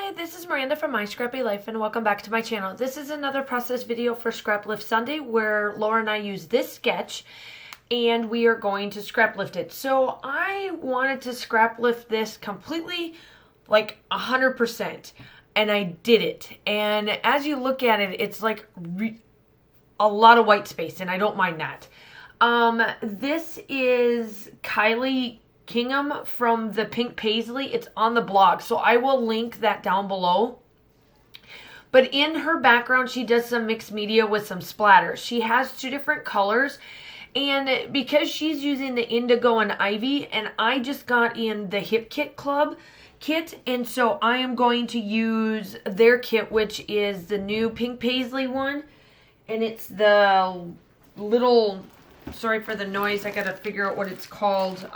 Hi, this is Miranda from My Scrappy Life and welcome back to my channel. This is another process video for Scrap Lift Sunday where Laura and I use this sketch and we are going to scrap lift it. So I wanted to scrap lift this completely, like 100%, and I did it. And as you look at it, it's like a lot of white space, and I don't mind that. This is Kylie Kingham from the Pink Paisley. It's on the blog, so I will link that down below. But in her background, she does some mixed media with some splatters. She has two different colors, and because she's using the Indigo and Ivy, and I just got in the Hip Kit Club kit, and so I am going to use their kit, which is the new Pink Paisley one, and it's the little, sorry for the noise, I gotta figure out what it's called,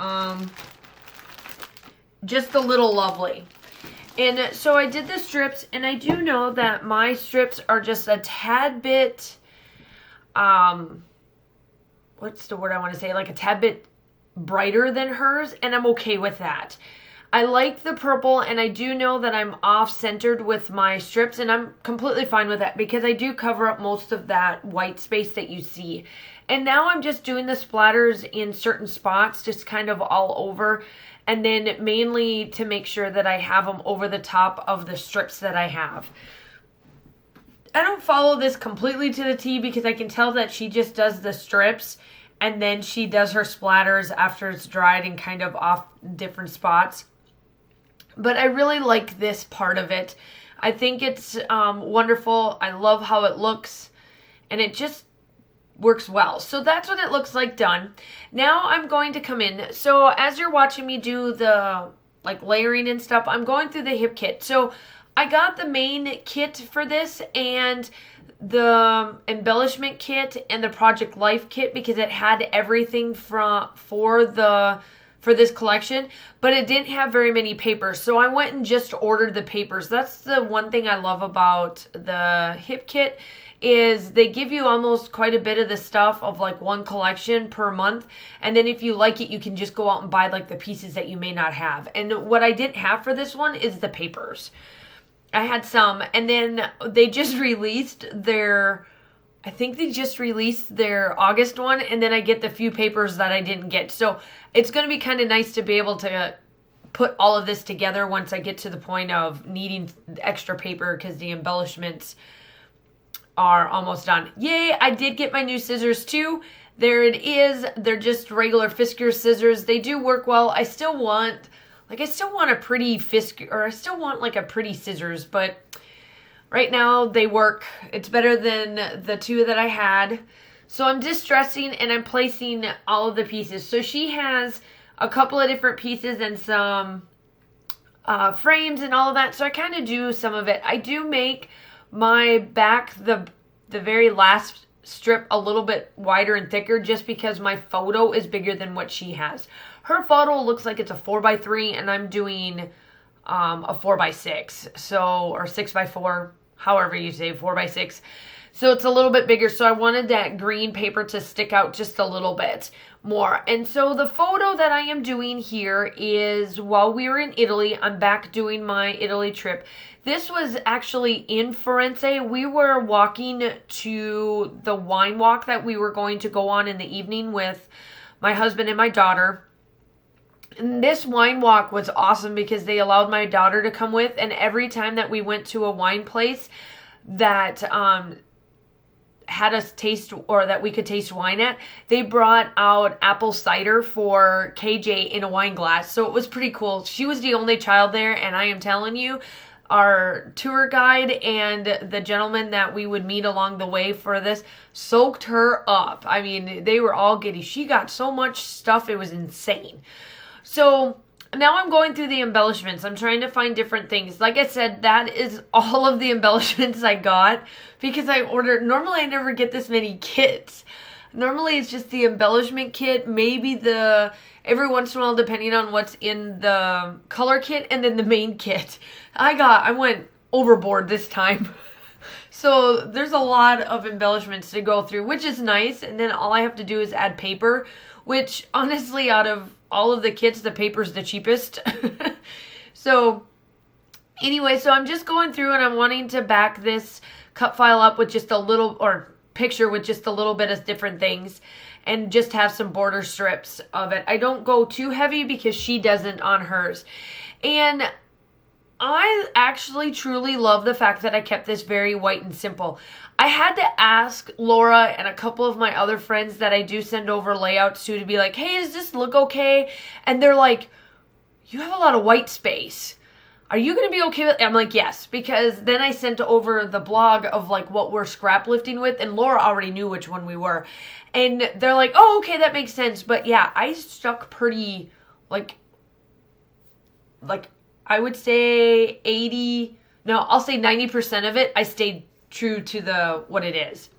just the Little Lovely. And so I did the strips, and I do know that my strips are just a tad bit, what's the word I want to say, like a tad bit brighter than hers, and I'm okay with that. I like the purple, and I do know that I'm off-centered with my strips, and I'm completely fine with that because I do cover up most of that white space that you see. And now I'm just doing the splatters in certain spots, just kind of all over, and then mainly to make sure that I have them over the top of the strips that I have. I don't follow this completely to the T because I can tell that she just does the strips and then she does her splatters after it's dried and kind of off different spots. But I really like this part of it. I think it's wonderful. I love how it looks, and it just works well. So that's what it looks like done. Now I'm going to come in. So as you're watching me do the like layering and stuff, I'm going through the hip kit. So I got the main kit for this and the embellishment kit and the Project Life kit because it had everything for this collection, but it didn't have very many papers. So I went and just ordered the papers. That's the one thing I love about the hip kit is they give you almost quite a bit of the stuff of like one collection per month. And then if you like it, you can just go out and buy like the pieces that you may not have. And what I didn't have for this one is the papers. I had some, and then they just released their, I think they just released their August one, and then I get the few papers that I didn't get. So it's going to be kind of nice to be able to put all of this together once I get to the point of needing extra paper because the embellishments are almost done. Yay, I did get my new scissors too. There it is. They're just regular Fisker scissors. They do work well. I still want a pretty Fisker, or I still want like a pretty scissors, but right now they work. It's better than the two that I had. So I'm distressing and I'm placing all of the pieces. So she has a couple of different pieces and some frames and all of that. So I kind of do some of it. I do make my back, the very last strip, a little bit wider and thicker just because my photo is bigger than what she has. Her photo looks like it's a 4x3 and I'm doing a 4x6, so, or 6x4, however you say, 4x6. So it's a little bit bigger. So I wanted that green paper to stick out just a little bit more. And so the photo that I am doing here is while we were in Italy. I'm back doing my Italy trip. This was actually in Firenze. We were walking to the wine walk that we were going to go on in the evening with my husband and my daughter. And this wine walk was awesome because they allowed my daughter to come with. And every time that we went to a wine place that had us taste, or that we could taste wine at, they brought out apple cider for KJ in a wine glass. So it was pretty cool. She was the only child there, and I am telling you, our tour guide and the gentleman that we would meet along the way for this soaked her up. I mean, they were all giddy. She got so much stuff, it was insane. So now I'm going through the embellishments. I'm trying to find different things. Like I said, that is all of the embellishments I got because I ordered. Normally I never get this many kits. Normally it's just the embellishment kit, maybe every once in a while depending on what's in the color kit, and then the main kit. I went overboard this time. So there's a lot of embellishments to go through, which is nice. And then all I have to do is add paper, which honestly out of all of the kits, the paper's the cheapest. So Anyway, so I'm just going through and I'm wanting to back this cut file up with just a little, or picture with just a little bit of different things, and just have some border strips of it. I don't go too heavy because she doesn't on hers. And I actually truly love the fact that I kept this very white and simple. I had to ask Laura and a couple of my other friends that I do send over layouts to be like, hey, does this look okay? And they're like, you have a lot of white space. Are you going to be okay with it? I'm like, yes, because then I sent over the blog of like what we're scrap lifting with, and Laura already knew which one we were. And they're like, oh, okay, that makes sense. But yeah, I stuck pretty, like I would say 90% of it, I stayed true to what it is.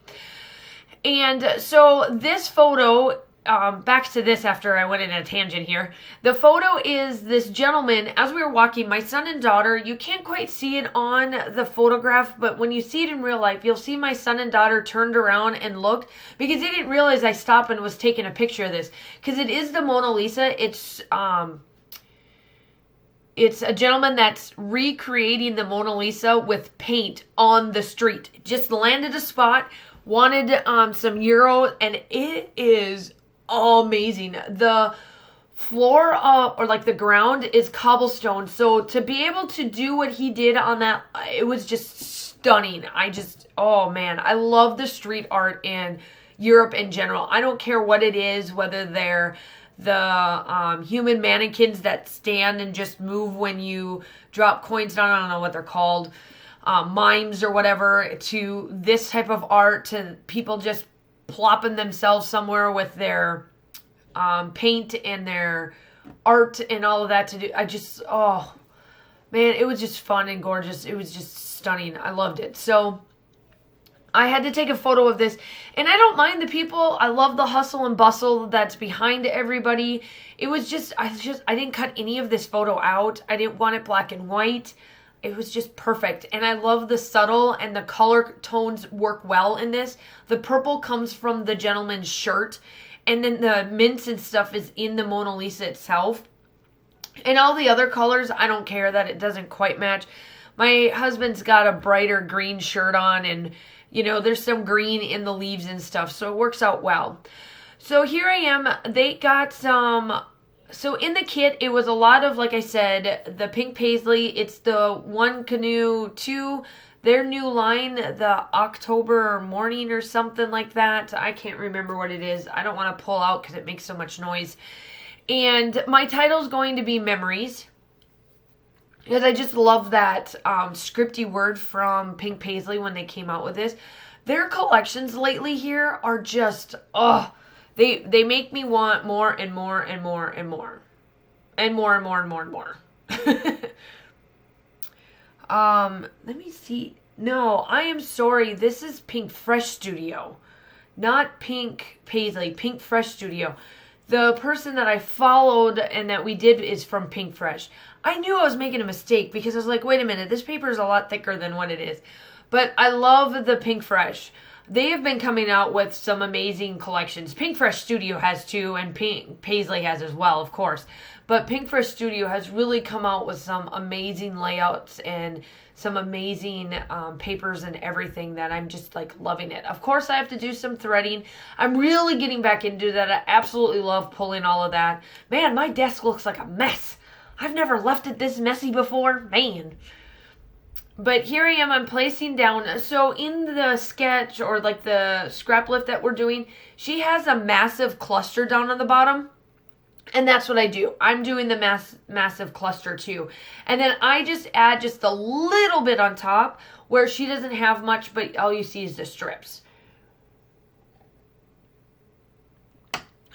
And so this photo, back to this after I went in a tangent here. The photo is this gentleman, as we were walking, my son and daughter, you can't quite see it on the photograph, but when you see it in real life, you'll see my son and daughter turned around and looked, because they didn't realize I stopped and was taking a picture of this, because it is the Mona Lisa. It's a gentleman that's recreating the Mona Lisa with paint on the street. Just landed a spot, wanted some euro, and it is amazing. The floor or like the ground is cobblestone, so to be able to do what he did on that, it was just stunning. Oh man, I love the street art in Europe in general. I don't care what it is, whether they're the human mannequins that stand and just move when you drop coins down, I don't know what they're called, mimes or whatever, to this type of art, to people just plopping themselves somewhere with their paint and their art and all of that to do. Oh man, it was just fun and gorgeous. It was just stunning. I loved it. So I had to take a photo of this, and I don't mind the people. I love the hustle and bustle that's behind everybody. It was I didn't cut any of this photo out. I didn't want it black and white. It was just perfect. And I love the subtle and the color tones work well in this. The purple comes from the gentleman's shirt, and then the mints and stuff is in the Mona Lisa itself. And all the other colors, I don't care that it doesn't quite match. My husband's got a brighter green shirt on, and there's some green in the leaves and stuff, so it works out well. So here I am. They got some, so in the kit, it was a lot of, like I said, the pink paisley. It's the One Canoe 2, their new line, the October morning or something like that. I can't remember what it is. I don't want to pull out because it makes so much noise. And my title is going to be Memories, because I just love that scripty word from Pink Paisley when they came out with this. Their collections lately here are just, they make me want more and more and more and more. And more and more and more and more. Let me see. No, I am sorry. This is Pink Fresh Studio. Not Pink Paisley, Pink Fresh Studio. The person that I followed and that we did is from Pink Fresh. I knew I was making a mistake because I was like, wait a minute, this paper is a lot thicker than what it is. But I love the Pink Fresh. They have been coming out with some amazing collections. Pink Fresh Studio has too, and Pink Paisley has as well, of course. But Pink Fresh Studio has really come out with some amazing layouts and some amazing papers and everything that I'm just like loving it. Of course, I have to do some threading. I'm really getting back into that. I absolutely love pulling all of that. Man, my desk looks like a mess. I've never left it this messy before. Man. But here I am, I'm placing down. So in the sketch or like the scrap lift that we're doing, she has a massive cluster down on the bottom. And that's what I do. I'm doing the massive cluster too. And then I just add just a little bit on top where she doesn't have much, but all you see is the strips.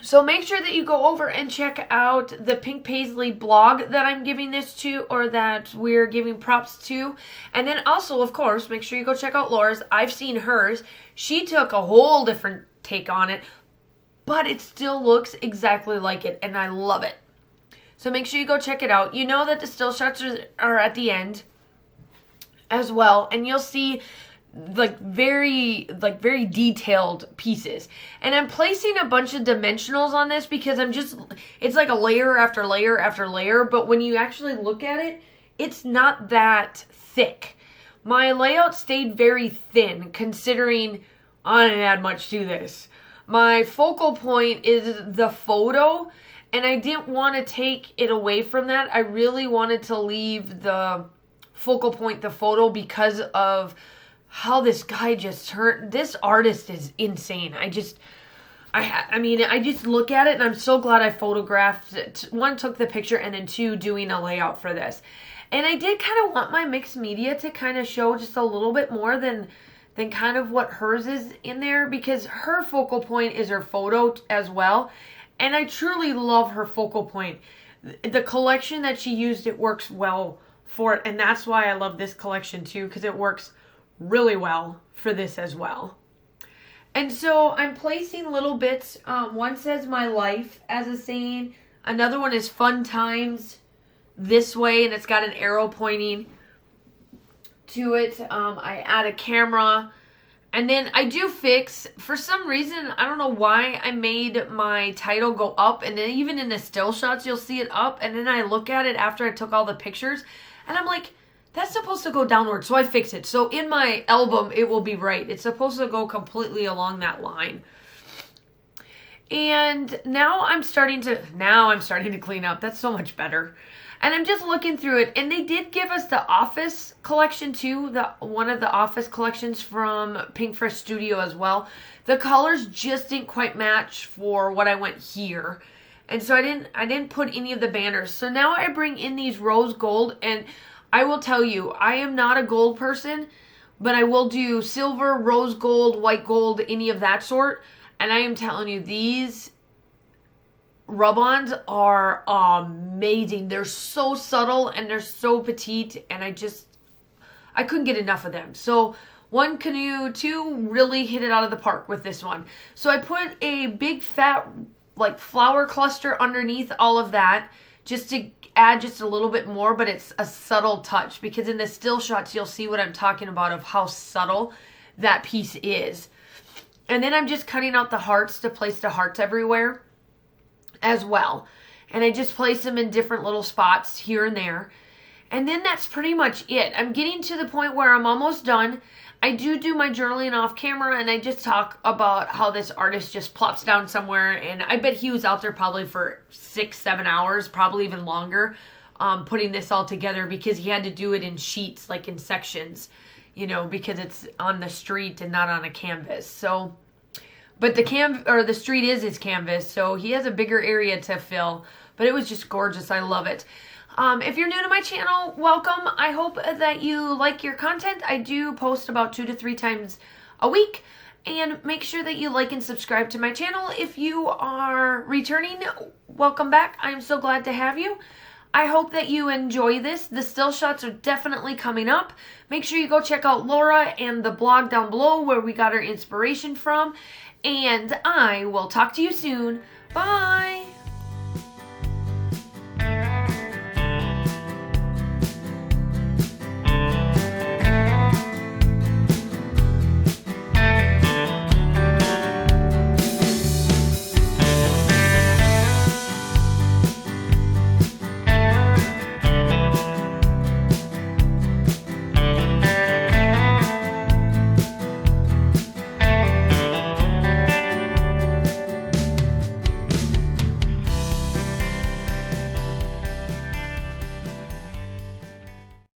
So make sure that you go over and check out the Pink Paisley blog that I'm giving this to, or that we're giving props to. And then also, of course, make sure you go check out Laura's. I've seen hers. She took a whole different take on it, but it still looks exactly like it, and I love it. So make sure you go check it out. You know that the still shots are at the end as well, and you'll see very detailed pieces. And I'm placing a bunch of dimensionals on this because it's like a layer after layer after layer, but when you actually look at it, it's not that thick. My layout stayed very thin considering I didn't add much to this. My focal point is the photo, and I didn't want to take it away from that. I really wanted to leave the focal point, the photo, because of how this guy just turned. This artist is insane. I just look at it and I'm so glad I photographed it. One, took the picture, and then two, doing a layout for this. And I did kind of want my mixed media to kind of show just a little bit more than kind of what hers is in there, because her focal point is her photo as well. And I truly love her focal point. The collection that she used, it works well for it. And that's why I love this collection too, because it works really well for this as well. And so I'm placing little bits. One says my life as a saying. Another one is fun times this way, and it's got an arrow pointing to it. I add a camera, and then I do fix, for some reason, I don't know why, I made my title go up, and then even in the still shots you'll see it up, and then I look at it after I took all the pictures and I'm like, that's supposed to go downward. So I fix it. So in my album it will be right. It's supposed to go completely along that line. And now I'm starting to clean up. That's so much better. And I'm just looking through it, and they did give us the Office collection too, one of the Office collections from Pink Fresh Studio as well. The colors just didn't quite match for what I went here, and so I didn't put any of the banners. So now I bring in these rose gold, and I will tell you, I am not a gold person, but I will do silver, rose gold, white gold, any of that sort. And I am telling you, these rub-ons are amazing. They're so subtle and they're so petite, and I couldn't get enough of them. So 1 canoe, 2 really hit it out of the park with this one. So I put a big fat like flower cluster underneath all of that, just to add just a little bit more, but it's a subtle touch, because in the still shots you'll see what I'm talking about of how subtle that piece is. And then I'm just cutting out the hearts to place the hearts everywhere as well. And I just place them in different little spots here and there. And then that's pretty much it. I'm getting to the point where I'm almost done. I do my journaling off camera, and I just talk about how this artist just plops down somewhere. And I bet he was out there probably for 6-7 hours, probably even longer, putting this all together, because he had to do it in sheets, like in sections, because it's on the street and not on a canvas. So, but the street is his canvas, so he has a bigger area to fill. But it was just gorgeous. I love it. If you're new to my channel, welcome. I hope that you like your content. I do post about 2 to 3 times a week. And make sure that you like and subscribe to my channel. If you are returning, welcome back. I'm so glad to have you. I hope that you enjoy this. The still shots are definitely coming up. Make sure you go check out Laura and the blog down below where we got our inspiration from. And I will talk to you soon. Bye!